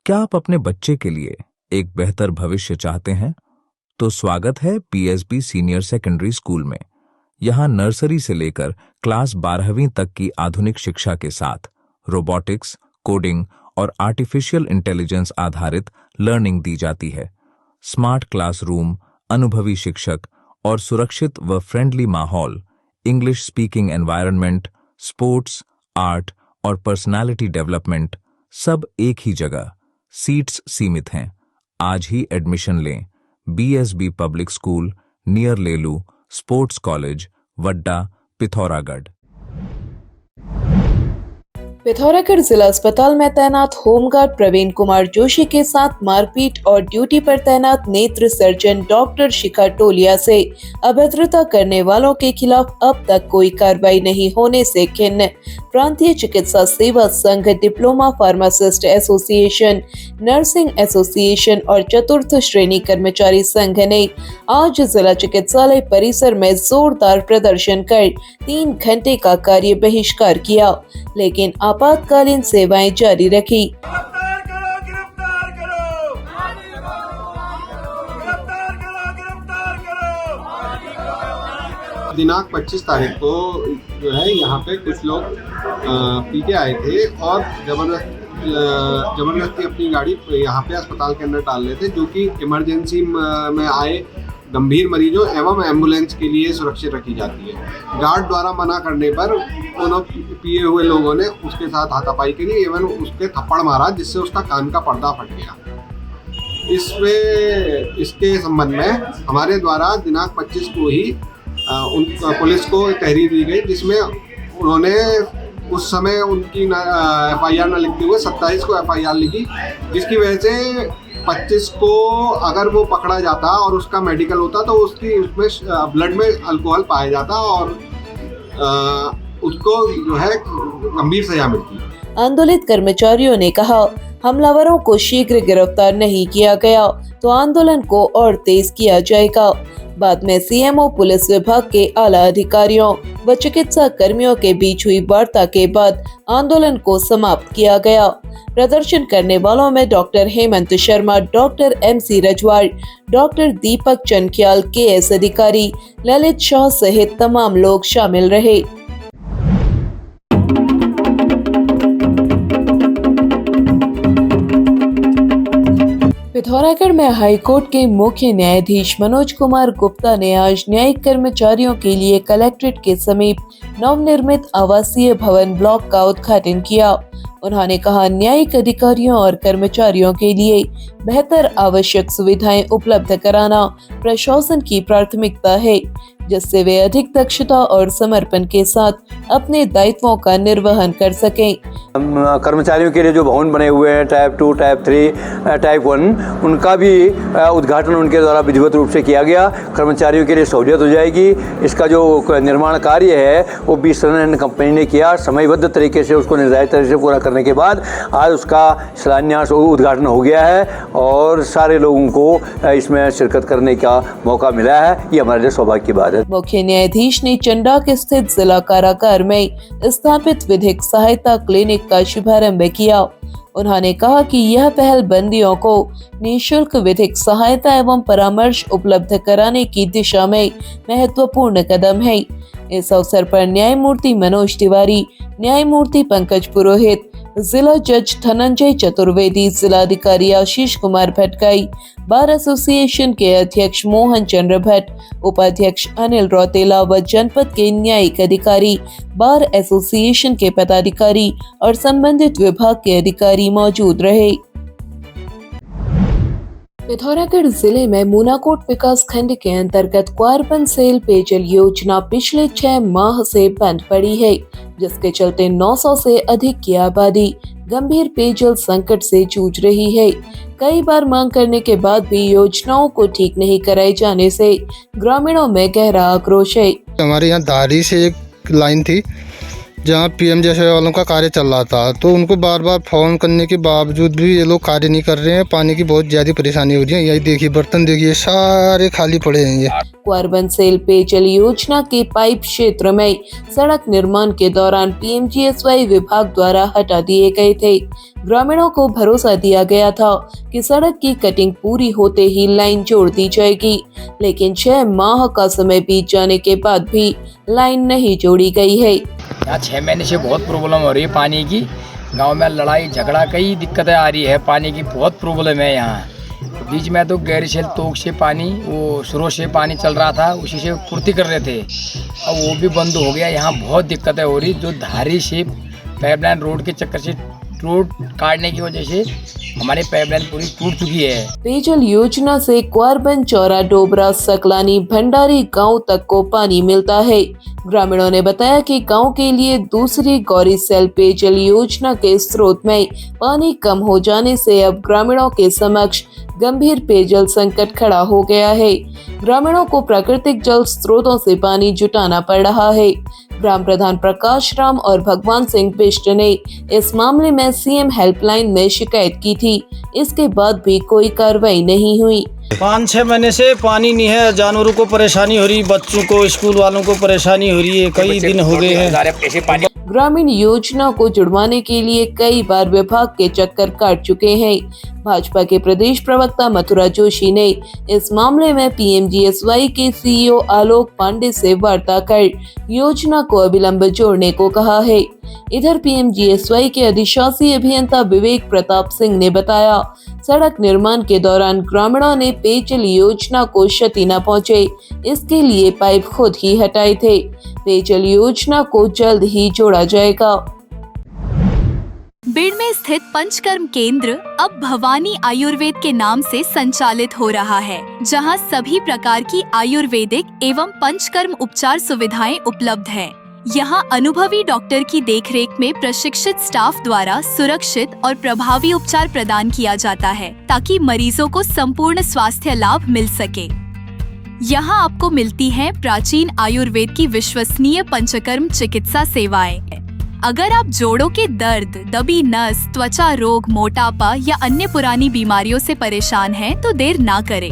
क्या आप अपने बच्चे के लिए एक बेहतर भविष्य चाहते हैं? तो स्वागत है पीएसबी सीनियर सेकेंडरी स्कूल में। यहाँ नर्सरी से लेकर क्लास 12वीं तक की आधुनिक शिक्षा के साथ रोबोटिक्स, कोडिंग और आर्टिफिशियल इंटेलिजेंस आधारित लर्निंग दी जाती है। स्मार्ट क्लासरूम, अनुभवी शिक्षक और सुरक्षित व फ्रेंडली माहौल, English speaking environment, sports, art और पर्सनालिटी डेवलपमेंट सब एक ही जगह। सीट्स सीमित हैं। आज ही एडमिशन लें। बीएसबी पब्लिक स्कूल, नियर लेलू, स्पोर्ट्स कॉलेज, वड्डा, पिथौरागढ़। पिथौरागढ़ जिला अस्पताल में तैनात होमगार्ड प्रवीण कुमार जोशी के साथ मारपीट और ड्यूटी पर तैनात नेत्र सर्जन डॉक्टर शिखा टोलिया से अभद्रता करने वालों के खिलाफ अब तक कोई कार्रवाई नहीं होने से खिन्न प्रांतीय चिकित्सा सेवा संघ, diploma pharmacist association, nursing association और चतुर्थ श्रेणी कर्मचारी संघ ने आज जिला चिकित्सालय परिसर में जोरदार प्रदर्शन कर 3 घंटे का कार्य बहिष्कार किया, लेकिन आपातकालीन सेवाएं जारी रखी। दिनांक 25 तारीख को जो है यहाँ पे कुछ लोग पी के आए थे और जबरदस्ती अपनी गाड़ी यहाँ पे अस्पताल के अंदर डाल रहे थे, जो कि इमरजेंसी में आए गंभीर मरीजों एवं एम्बुलेंस के लिए सुरक्षित रखी जाती है। गार्ड द्वारा मना करने पर उन पिए हुए लोगों ने उसके साथ हाथापाई करी एवं उसके थप्पड़ मारा, जिससे उसका कान का पर्दा फट गया। इसके संबंध में हमारे द्वारा दिनांक 25 को ही पुलिस को तहरीर दी गई, जिसमें उन्होंने उस समय उनकी एफआईआर न लिखते हुए 27 को एफआईआर लिखी, जिसकी वजह से 25 को अगर वो पकड़ा जाता और उसका मेडिकल होता तो उसमें ब्लड में अल्कोहल पाया जाता और उसको जो है गंभीर सजा मिलती। आंदोलित कर्मचारियों ने कहा, हमलावरों को शीघ्र गिरफ्तार नहीं किया गया तो आंदोलन को और तेज किया जाएगा। बाद में सीएमओ, पुलिस विभाग के आला अधिकारियों व चिकित्सा कर्मियों के बीच हुई वार्ता के बाद आंदोलन को समाप्त किया गया। प्रदर्शन करने वालों में doctor Hemant Sharma, doctor MC Rajwar, doctor Deepak Chankiyal, KS Adhikari, Lalit Shah सहित तमाम लोग शामिल रहे। पिथौरागढ़ में हाईकोर्ट के मुख्य न्यायाधीश मनोज कुमार गुप्ता ने आज न्यायिक कर्मचारियों के लिए कलेक्ट्रेट के समीप नवनिर्मित आवासीय भवन ब्लॉक का उद्घाटन किया। उन्होंने कहा, न्यायिक अधिकारियों और कर्मचारियों के लिए बेहतर आवश्यक सुविधाएं उपलब्ध कराना प्रशासन की प्राथमिकता है, जिससे वे अधिक दक्षता और समर्पण के साथ अपने दायित्वों का निर्वहन कर सकें। कर्मचारियों के लिए जो भवन बने हुए हैं टाइप 2, टाइप 3, टाइप 1, उनका भी उद्घाटन उनके द्वारा विधिवत रूप से किया गया। कर्मचारियों के लिए सहूलियत हो जाएगी। इसका जो निर्माण कार्य है वो BSNL कंपनी ने किया, समयबद्ध तरीके से उसको निर्धारित तरीके से पूरा करने के बाद आज उसका शिलान्यास उद्घाटन हो गया है और सारे लोगों को इसमें शिरकत करने का मौका मिला है। ये हमारे लिए सौभाग्य की बात है। मुख्य न्यायाधीश ने चंडाक स्थित जिला कारागार में स्थापित विधिक सहायता क्लिनिक का शुभारंभ किया। उन्होंने कहा कि यह पहल बंदियों को निःशुल्क विधिक सहायता एवं परामर्श उपलब्ध कराने की दिशा में महत्वपूर्ण कदम है। इस अवसर पर न्यायमूर्ति मनोज तिवारी, न्यायमूर्ति पंकज पुरोहित, जिला जज धनंजय चतुर्वेदी, जिलाधिकारी आशीष कुमार भटगाई, बार एसोसिएशन के अध्यक्ष मोहन चंद्र भट्ट, उपाध्यक्ष अनिल रौतेला व जनपद के न्यायिक अधिकारी, बार एसोसिएशन के पदाधिकारी और संबंधित विभाग के अधिकारी मौजूद रहे। पिथौरागढ़ जिले में मूनाकोट विकास खंड के अंतर्गत क्वारबनसेल पेयजल योजना पिछले 6 माह से बंद पड़ी है, जिसके चलते 900 से अधिक की आबादी गंभीर पेयजल संकट से जूझ रही है। कई बार मांग करने के बाद भी योजनाओं को ठीक नहीं कराए जाने से ग्रामीणों में गहरा आक्रोश है। हमारे यहाँ धारी से एक लाइन थी जहाँ पीएम जैसे वालों का कार्य चल रहा था, तो उनको बार बार फ़ोन करने के बावजूद भी ये लोग कार्य नहीं कर रहे हैं। पानी की बहुत ज़्यादा परेशानी हो रही है। यही देखिए, बर्तन देखिए, सारे खाली पड़े हैं ये। कुआरबंसेल पेयजल योजना के पाइप क्षेत्र में सड़क निर्माण के दौरान पीएमजीएसवाई विभाग द्वारा हटा दिए गए थे। ग्रामीणों को भरोसा दिया गया था कि सड़क की कटिंग पूरी होते ही लाइन जोड़ दी जाएगी, लेकिन 6 माह का समय बीत जाने के बाद भी लाइन नहीं जोड़ी गई है। यहाँ 6 महीने से बहुत प्रॉब्लम हो रही है पानी की। गांव में लड़ाई झगड़ा कई दिक्कतें आ रही है, पानी की बहुत प्रॉब्लम है यहाँ। बीच में तो गैरिशेल तोक से पानी, वो शुरू से पानी चल रहा था, उसी से पूर्ति कर रहे थे। अब वो भी बंद हो गया। यहाँ बहुत दिक्कतें हो रही, जो धारी से पाइपलाइन रोड के चक्कर से रोड काटने की वजह से हमारी पाइपलाइन पूरी टूट चुकी है। पेयजल योजना से कुआरबन, चौरा, डोबरा, सकलानी, भंडारी गांव तक को पानी मिलता है। ग्रामीणों ने बताया कि गांव के लिए दूसरी गौरीसेल पेयजल योजना के स्रोत में पानी कम हो जाने से अब ग्रामीणों के समक्ष गंभीर पेयजल संकट खड़ा हो गया है। ग्रामीणों को प्राकृतिक जल स्रोतों से पानी जुटाना पड़ रहा है। ग्राम प्रधान प्रकाश राम और भगवान सिंह बिष्ट ने इस मामले में सीएम हेल्पलाइन में शिकायत की थी। इसके बाद भी कोई कार्रवाई नहीं हुई। 5-6 महीने से पानी नहीं है। जानवरों को परेशानी हो रही, बच्चों को, स्कूल वालों को परेशानी हो रही है। कई दिन हो गए हैं। ग्रामीण योजना को जुड़वाने के लिए कई बार विभाग के चक्कर काट चुके हैं। भाजपा के प्रदेश प्रवक्ता मथुरा जोशी ने इस मामले में पीएमजीएसवाई के सीईओ आलोक पांडे से वार्ता कर योजना को अविलंब जोड़ने को कहा है। इधर पीएमजीएसवाई के अधिशासी अभियंता विवेक प्रताप सिंह ने बताया, सड़क निर्माण के दौरान ग्रामीणों ने पेयजल योजना को क्षति न पहुंचे, इसके लिए पाइप खुद ही हटाए थे। पेयजल योजना को जल्द ही जोड़ा जाएगा। बीड़ में स्थित पंचकर्म केंद्र अब भवानी आयुर्वेद के नाम से संचालित हो रहा है, जहां सभी प्रकार की आयुर्वेदिक एवं पंचकर्म उपचार सुविधाएं उपलब्ध हैं। यहां अनुभवी डॉक्टर की देखरेख में प्रशिक्षित स्टाफ द्वारा सुरक्षित और प्रभावी उपचार प्रदान किया जाता है, ताकि मरीजों को संपूर्ण स्वास्थ्य लाभ मिल सके। यहाँ आपको मिलती हैं प्राचीन आयुर्वेद की विश्वसनीय पंचकर्म चिकित्सा सेवाएं। अगर आप जोड़ों के दर्द, दबी नस, त्वचा रोग, मोटापा या अन्य पुरानी बीमारियों से परेशान हैं, तो देर ना करें।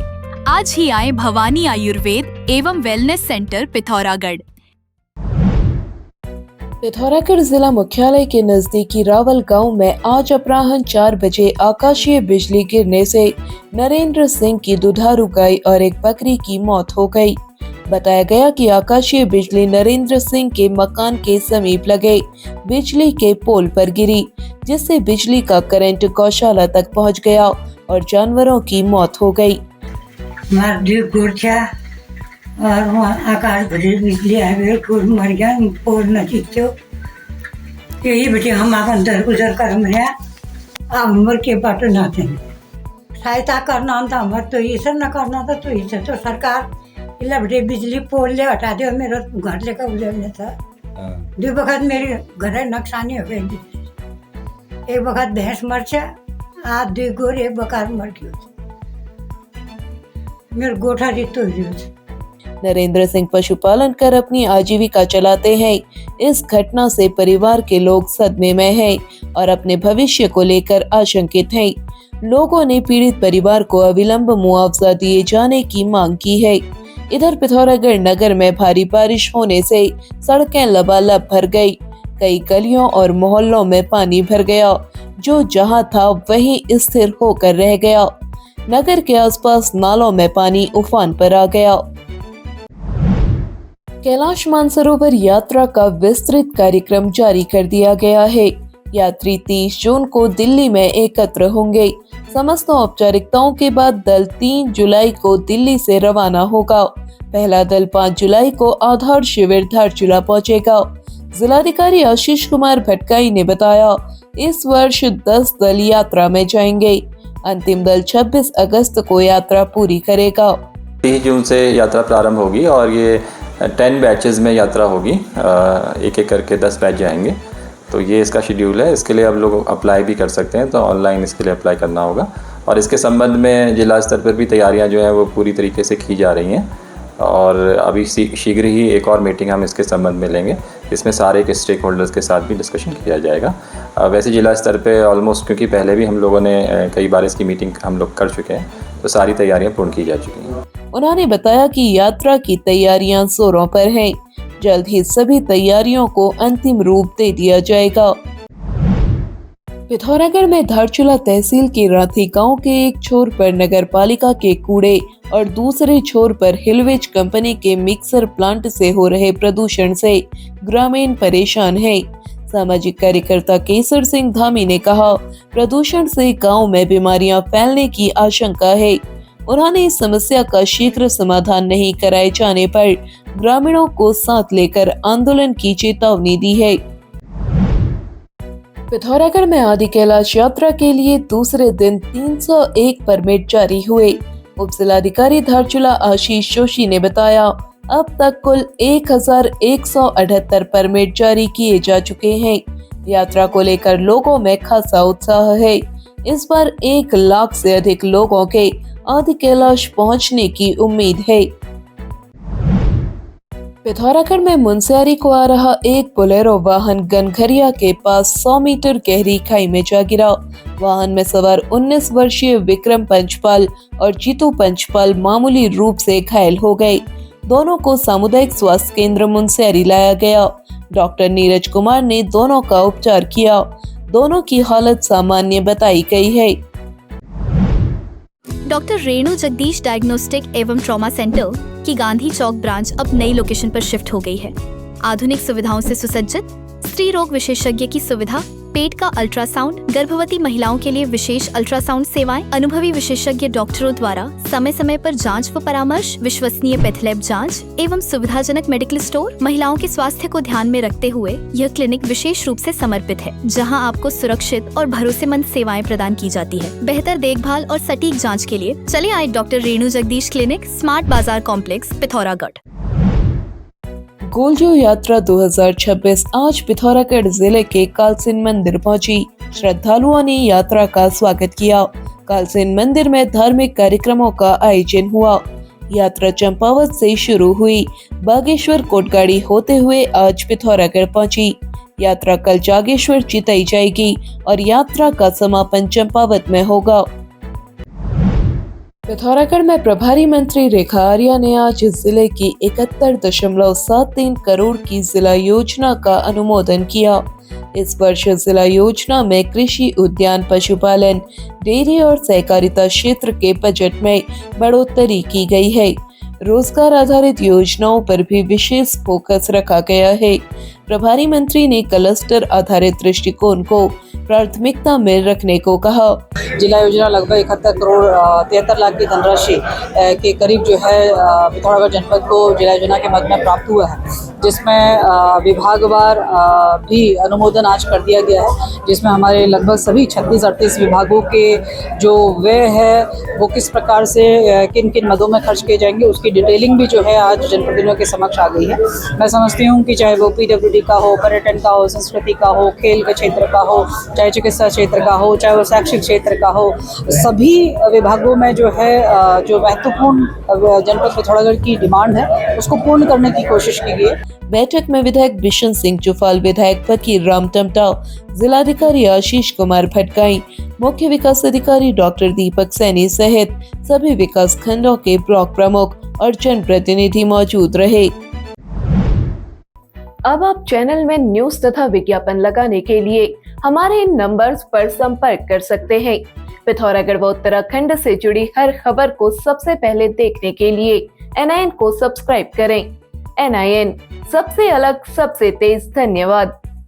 आज ही आए भवानी आयुर्वेद एवं वेलनेस सेंटर, पिथौरागढ़। पिथौरागढ़ जिला मुख्यालय के नजदीकी रावल गांव में आज अपराह्न 4 बजे आकाशीय बिजली गिरने से नरेंद्र सिंह की दुधारू गाय और एक बकरी की मौत हो गई। बताया गया कि आकाशीय बिजली नरेंद्र सिंह के मकान के समीप लगे बिजली के पोल पर गिरी, जिससे बिजली का करंट गौशाला तक पहुंच गया और जानवरों की मौत हो गई। और वहाँ आकाश भरी बिजली आ गई, कोई मर गया, पोल नजीक थो। यही बेटे हम अपन दर गुजर कर मरिया, अब उम्र के बाटो ना थे। सहायता करना था हमारे, तो ये सब न करना था, तो इसे तो सरकार इला बेटे बिजली पोल ले हटा दे। मेरा घर लेकर गुजरने था। 2 वक्त मेरे घर नुकसानी हो गई। एक वक्त भैंस मर से, आज 2 गोर, एक बकार मर गयो। मेरे गोठा रितो हो। नरेंद्र सिंह पशुपालन कर अपनी आजीविका चलाते हैं। इस घटना से परिवार के लोग सदमे में हैं और अपने भविष्य को लेकर आशंकित हैं। लोगों ने पीड़ित परिवार को अविलंब मुआवजा दिए जाने की मांग की है। इधर पिथौरागढ़ नगर में भारी बारिश होने से सड़कें लबालब भर गई। कई गलियों और मोहल्लों में पानी भर गया, जो जहां था वहीं स्थिर होकर रह गया। नगर के आसपास नालों में पानी उफान पर आ गया। कैलाश मानसरोवर यात्रा का विस्तृत कार्यक्रम जारी कर दिया गया है। यात्री 30 जून को दिल्ली में एकत्र होंगे। समस्त औपचारिकताओं के बाद दल 3 जुलाई को दिल्ली से रवाना होगा। पहला दल 5 जुलाई को आधार शिविर धारचूला पहुंचेगा। जिलाधिकारी आशीष कुमार भटकाई ने बताया, इस वर्ष 10 दल यात्रा में जाएंगे। अंतिम दल 26 अगस्त को यात्रा पूरी करेगा। 30 जून से यात्रा प्रारंभ होगी और ये 10 बैचेस में यात्रा होगी। एक एक करके 10 बैच जाएंगे। तो ये इसका शेड्यूल है। इसके लिए आप लोग अप्लाई भी कर सकते हैं, तो ऑनलाइन इसके लिए अप्लाई करना होगा। और इसके संबंध में जिला स्तर पर भी तैयारियां जो हैं वो पूरी तरीके से की जा रही हैं और अभी शीघ्र ही एक और मीटिंग हम इसके संबंध में लेंगे इसमें सारे के स्टेक होल्डर्स के साथ भी डिस्कशन किया जाएगा। वैसे जिला स्तर पे ऑलमोस्ट, क्योंकि पहले भी हम लोगों ने कई बार इसकी मीटिंग हम लोग कर चुके हैं, तो सारी तैयारियां पूर्ण की जा चुकी हैं। उन्होंने बताया कि यात्रा की तैयारियां जोरों पर हैं। जल्द ही सभी तैयारियों को अंतिम रूप दे दिया जाएगा। पिथौरागढ़ में धारचूला तहसील के राथी गांव के एक छोर पर नगर पालिका के कूड़े और दूसरे छोर पर हिलवेज कंपनी के मिक्सर प्लांट से हो रहे प्रदूषण से ग्रामीण परेशान हैं। सामाजिक कार्यकर्ता केसर सिंह धामी ने कहा, प्रदूषण से गांव में बीमारियां फैलने की आशंका है। उन्होंने इस समस्या का शीघ्र समाधान नहीं कराए जाने पर ग्रामीणों को साथ लेकर आंदोलन की चेतावनी दी है। पिथौरागढ़ में आदि कैलाश यात्रा के लिए दूसरे दिन 301 परमिट जारी हुए। उप जिलाधिकारी धारचूला आशीष जोशी ने बताया, अब तक कुल 1178 परमिट जारी किए जा चुके हैं। यात्रा को लेकर लोगों में खासा उत्साह है। इस बार 1 लाख से अधिक लोगों के आदि कैलाश पहुंचने की उम्मीद है। पिथौरागढ़ में मुनस्यारी को आ रहा एक बोलेरो वाहन गनघरिया के पास 100 मीटर गहरी खाई में जा गिरा। वाहन में सवार 19 वर्षीय विक्रम पंचपाल और जीतू पंचपाल मामूली रूप से घायल हो गए। दोनों को सामुदायिक स्वास्थ्य केंद्र मुनस्यारी लाया गया। डॉक्टर नीरज कुमार ने दोनों का उपचार किया। दोनों की हालत सामान्य बताई गई है। डॉक्टर रेणु जगदीश डायग्नोस्टिक एवं ट्रॉमा सेंटर की गांधी चौक ब्रांच अब नई लोकेशन पर शिफ्ट हो गई है। आधुनिक सुविधाओं से सुसज्जित, स्त्री रोग विशेषज्ञ की सुविधा, पेट का अल्ट्रासाउंड, गर्भवती महिलाओं के लिए विशेष अल्ट्रासाउंड सेवाएं, अनुभवी विशेषज्ञ डॉक्टरों द्वारा समय समय पर जांच व परामर्श, विश्वसनीय पैथलैब जांच एवं सुविधाजनक मेडिकल स्टोर। महिलाओं के स्वास्थ्य को ध्यान में रखते हुए यह क्लिनिक विशेष रूप से समर्पित है, जहां आपको सुरक्षित और भरोसेमंद सेवाएं प्रदान की जाती है। बेहतर देखभाल और सटीक जाँच के लिए चले आए doctor Renu Jagdish clinic, smart बाजार कॉम्प्लेक्स, पिथौरागढ़। गोलजो यात्रा 2026 आज पिथौरागढ़ जिले के कालसिन मंदिर पहुंची। श्रद्धालुओं ने यात्रा का स्वागत किया। कालसिन मंदिर में धार्मिक कार्यक्रमों का आयोजन हुआ। यात्रा चंपावत से शुरू हुई, बागेश्वर कोटगाड़ी होते हुए आज पिथौरागढ़ पहुंची। यात्रा कल जागेश्वर चिताई जाएगी और यात्रा का समापन चंपावत में होगा। पिथौरागढ़ में प्रभारी मंत्री रेखा आर्या ने आज जिले की 71.73 करोड़ की जिला योजना का अनुमोदन किया। इस वर्ष जिला योजना में कृषि, उद्यान, पशुपालन, डेयरी और सहकारिता क्षेत्र के बजट में बढ़ोतरी की गई है। रोजगार आधारित योजनाओं पर भी विशेष फोकस रखा गया है। प्रभारी मंत्री ने क्लस्टर आधारित दृष्टिकोण को प्राथमिकता में रखने को कहा। जिला योजना लगभग 71 करोड़ 73 लाख की धनराशि के करीब जो है पिथौरागढ़ जनपद को जिला योजना के मद में प्राप्त हुआ है, जिसमें विभागवार भी अनुमोदन आज कर दिया गया है, जिसमें हमारे लगभग सभी 36-38 विभागों के जो व्यय है वो किस प्रकार से किन किन मदों में खर्च किए जाएंगे उसकी डिटेलिंग भी जो है आज जनप्रतिनिधियों के समक्ष आ गई है। मैं समझती हूँ कि चाहे वो PWD का हो, पर्यटन का हो, संस्कृति का हो, खेल के क्षेत्र का हो, चाहे चिकित्सा क्षेत्र का हो, चाहे वो शैक्षिक क्षेत्र का हो, सभी विभागों में जो है जो महत्वपूर्ण जनपद पिथौरागढ़ की डिमांड है उसको पूर्ण करने की कोशिश की गई है। बैठक में विधायक बिशन सिंह चुफाल, विधायक फकीर राम टमटा, जिलाधिकारी आशीष कुमार भटगाई, मुख्य विकास अधिकारी डॉक्टर दीपक सैनी सहित सभी विकास खंडों के ब्लॉक प्रमुख और जनप्रतिनिधि मौजूद रहे। अब आप चैनल में न्यूज तथा विज्ञापन लगाने के लिए हमारे इन नंबर्स पर संपर्क कर सकते हैं। पिथौरागढ़ व उत्तराखंड से जुड़ी हर खबर को सबसे पहले देखने के लिए NIN को सब्सक्राइब करें। NIN, सबसे अलग, सबसे तेज। धन्यवाद।